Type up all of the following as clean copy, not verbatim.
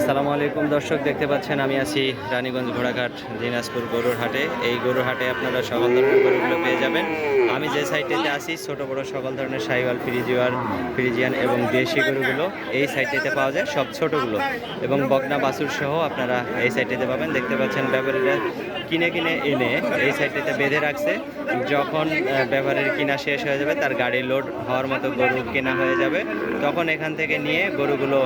আসসালামু আলাইকুম দর্শক, দেখতে পাচ্ছেন আমি আছি রানীগঞ্জ ঘোড়াঘাট দিনাজপুর গরুর হাটে। এই গরুর হাটে আপনারা সকল ধরনের গরুগুলো পেয়ে যাবেন। আমি যে সাইডটিতে আছি ছোট বড় সকল ধরনের সাহিওয়াল, ফ্রিজিয়ান এবং দেশি গরুগুলো এই সাইডটিতে পাওয়া যায়, সব ছোটগুলো এবং বকনা বাছুর সহ আপনারা এই সাইডটিতে পাবেন। দেখতে পাচ্ছেন ব্যাপারীরা কিনে এনে এই সাইডটিতে বেঁধে রাখছে। যখন ব্যাপারীর কিনা শেষ হয়ে যাবে, তার গাড়ি লোড হওয়ার মতো গরু কেনা হয়ে যাবে, তখন এখান থেকে নিয়ে গরুগুলো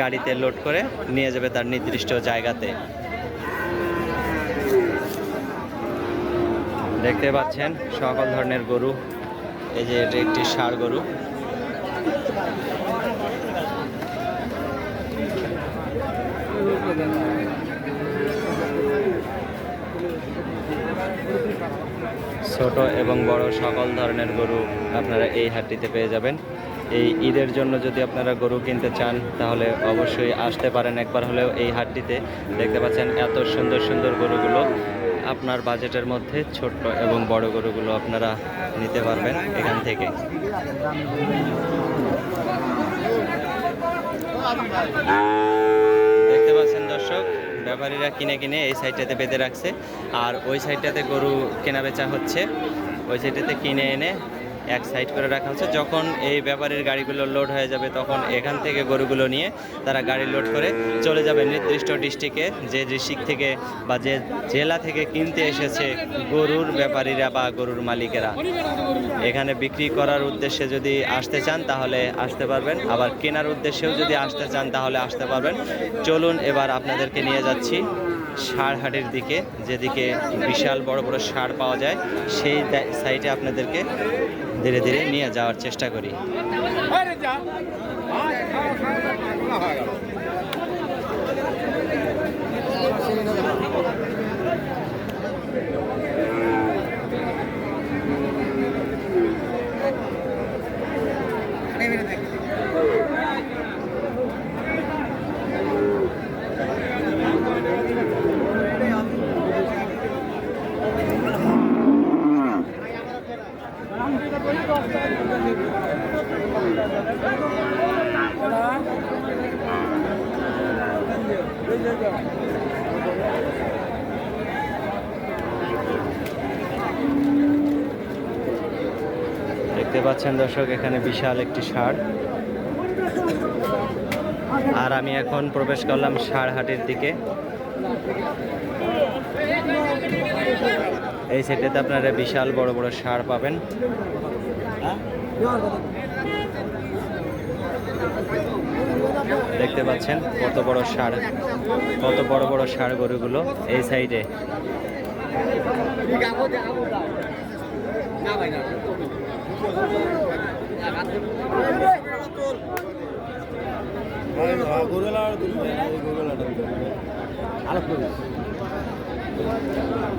গাড়িতে লোড করে নিয়ে যাবে তার নির্দিষ্ট জায়গাতে। দেখতে পাচ্ছেন সকল ধরনের গরু। এই যে এটা একটি ষাঁড় গরু। ছোট এবং বড় সকল ধরনের গরু আপনারা এই হাটটিতে পেয়ে যাবেন। এই ঈদের জন্য যদি আপনারা গরু কিনতে চান তাহলে অবশ্যই আসতে পারেন একবার হলেও এই হাটটিতে। দেখতে পাচ্ছেন এত সুন্দর সুন্দর গরুগুলো আপনার বাজেটের মধ্যে ছোট্ট এবং বড় গরুগুলো আপনারা নিতে পারবেন এখান থেকে। দেখতে পাচ্ছেন দর্শক, ব্যাপারীরা কিনে এই সাইডটাতে বেঁধে রাখছে, আর ওই সাইডটাতে গরু কেনা বেচা হচ্ছে। ওই সাইডটাতে কিনে এনে এক সাইড করে রাখা হচ্ছে। যখন এই ব্যাপারীর গাড়িগুলো লোড হয়ে যাবে, তখন এখান থেকে গরুগুলো নিয়ে তারা গাড়ি লোড করে চলে যাবে নির্দিষ্ট ডিস্ট্রিক্টে। যে ডিস্ট্রিক্ট থেকে বা যে জেলা থেকে কিনতে এসেছে গরুর ব্যাপারীরা বা গরুর মালিকেরা, এখানে বিক্রি করার উদ্দেশ্যে যদি আসতে চান তাহলে আসতে পারবেন, আবার কেনার উদ্দেশ্যেও যদি আসতে চান তাহলে আসতে পারবেন। চলুন এবার আপনাদেরকে নিয়ে যাচ্ছি ষাঁড় হাটের দিকে, যেদিকে বিশাল বড় বড় ষাঁড় পাওয়া যায়। সেই সাইডে আপনাদেরকে ধীরে ধীরে নিয়ে যাওয়ার চেষ্টা করি। দেখতে পাচ্ছেন দর্শক, এখানে বিশাল একটি ষাঁড়। আর আমি এখন প্রবেশ করলাম ষাঁড় হাটের দিকে। এই সাইডটাতে আপনারা বিশাল বড় বড় ষাঁড় পাবেন। দেখতে পাচ্ছেন কত বড় ষাঁড়, কত বড় বড় ষাঁড় গরুগুলো এই সাইডে।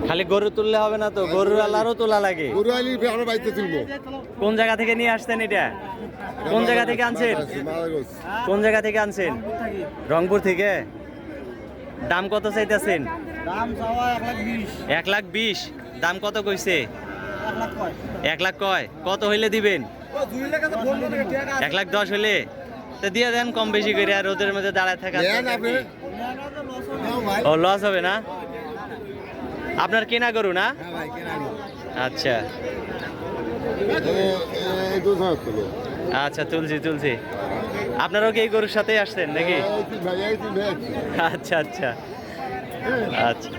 খালি গরু তুললে হবে না তো, গরুর আলারও তোলা লাগে। কোন জায়গা থেকে নিয়ে আসছেন এটা? কোন জায়গা থেকে আনছেন? কোন জায়গা থেকে আনছেন? রংপুর থেকে। দাম কত চাইতেছেন? 1,20,000। দাম কত কইছে? 1,00,000 কয়। কত হইলে দিবেন? 1,10,000 হইলে তো দিয়ে দেন কম বেশি করে। আর রোদের মধ্যে দাঁড়ায় থাকা ও লস হবে না? আপনার কেনা গরু না? আচ্ছা আচ্ছা, তুলছি। আপনারাও কি এই গরুর সাথে আসছেন নাকি? আচ্ছা আচ্ছা আচ্ছা।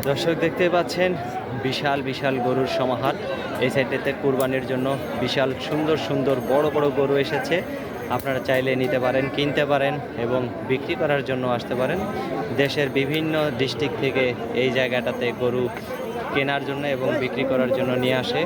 দর্শক দেখতে পাচ্ছেন বিশাল বিশাল গরুর সমাহার। এই সাইডটাতে কুরবানির জন্য বিশাল সুন্দর সুন্দর বড় বড় গরু এসেছে। আপনারা চাইলে নিতে পারেন, কিনতে পারেন এবং বিক্রি করার জন্য আসতে পারেন। দেশের বিভিন্ন ডিস্ট্রিক্ট থেকে এই জায়গাটাতে গরু কেনার জন্য এবং বিক্রি করার জন্য নিয়ে আসে।